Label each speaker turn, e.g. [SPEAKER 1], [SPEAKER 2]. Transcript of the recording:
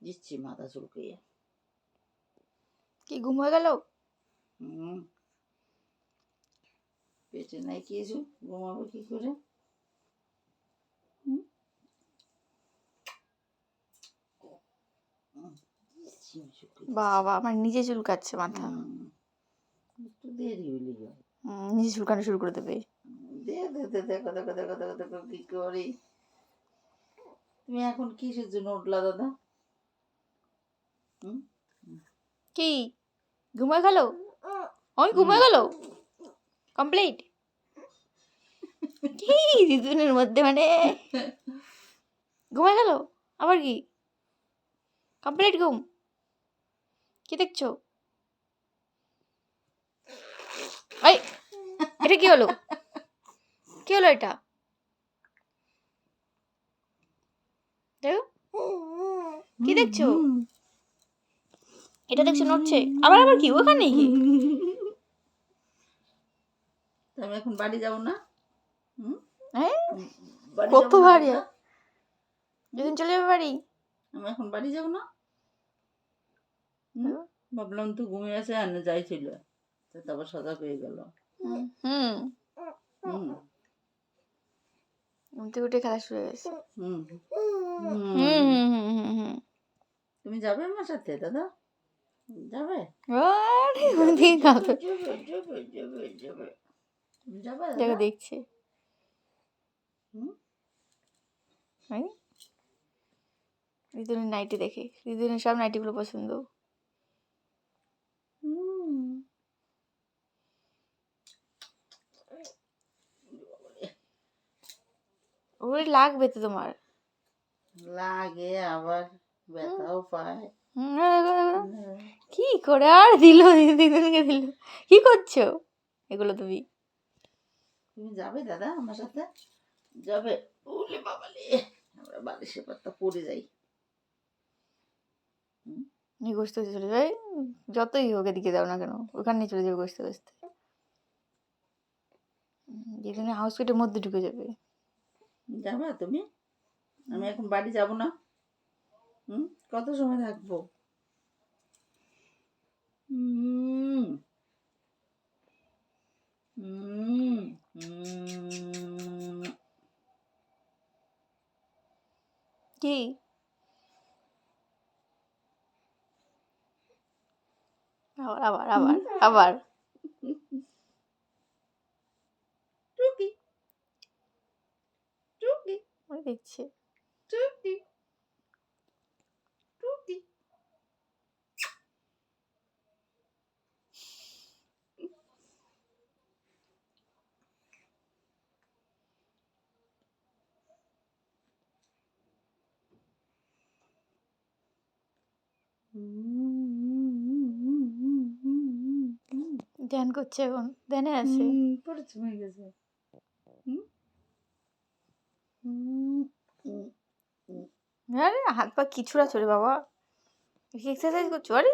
[SPEAKER 1] দিচ্ছি মাথা চুলকিয়ে।
[SPEAKER 2] কি ঘুম হয়ে গেল?
[SPEAKER 1] পেটে নাই কিছু, ঘুমাবো কি করে?
[SPEAKER 2] বাবা আমার নিজে চুলকাচ্ছে মাথা।
[SPEAKER 1] একটু দেরি হইলে হয়,
[SPEAKER 2] নিজে চুলকানো শুরু করে দেবে।
[SPEAKER 1] দেখো দেখো দেখো দেখো দেখো দেখো কি করি। তুমি এখন কিসের জন্য উঠলা দাদা?
[SPEAKER 2] কি ঘুমায় গেল? ওই ঘুমায় গেল কমপ্লিট? কি দুদিনের মধ্যে মানে ঘুমায় গেল? আবার কি কমপ্লিট ঘুম? কি দেখছো? এই এটা কি হলো? কি হলো এটা? দেখো কি দেখছো? এটা দেখছো নড়ছে? আবার আবার কি ওখানে কি?
[SPEAKER 1] আমি এখন বাড়ি যাবো না?
[SPEAKER 2] কত ভারী, যেদিন চলে যাবে বাড়ি।
[SPEAKER 1] আমি এখন বাড়ি যাবো না? ভাবলাম তো ঘুমিয়ে আছে আর যাইছিল, তারপর সজাগ হয়ে গেল।
[SPEAKER 2] ঘুম থেকে উঠে খেলা শুরু হয়ে গেছে।
[SPEAKER 1] তুমি যাবে আমার সাথে দাদা? যাবে?
[SPEAKER 2] দেখো দেখছে ঋতুনের নাইটি দেখে। ঋতুনের সব নাইটিগুলো পছন্দ। ওরে লাগবে তো তোমার।
[SPEAKER 1] লাগে আবার ব্যথাও পায়।
[SPEAKER 2] কি করে আর দিল দিদুনকে দিল। কি করছো এগুলো তুমি?
[SPEAKER 1] তুমি যাবে দাদা আমার সাথে? যাবে? ওলে বাবালে, আমরা বালিশে পাতা পড়ে যাই।
[SPEAKER 2] গোস্ত চলে যাই, যতই হোক এদিকে দাও না কেন, ওখানে চলে যাবে গোস্তে গোস্তে। যেখানে হাউস কেটের মধ্যে ঢুকে যাবে।
[SPEAKER 1] যাবে তুমি? আমি এখন বাড়ি যাব না? কত সময় থাকবো?
[SPEAKER 2] কি আবার আবার আবার আবার
[SPEAKER 1] টুকি টুকি
[SPEAKER 2] দেখছে
[SPEAKER 1] টুকি টুকি।
[SPEAKER 2] ধ্যান করছে, এখন ধ্যানে আছে।
[SPEAKER 1] পরিশ্রম হয়ে গেছে।
[SPEAKER 2] আরে হাত পা কিছুটা চলে বাবা, এক্সারসাইজ করছো? আরে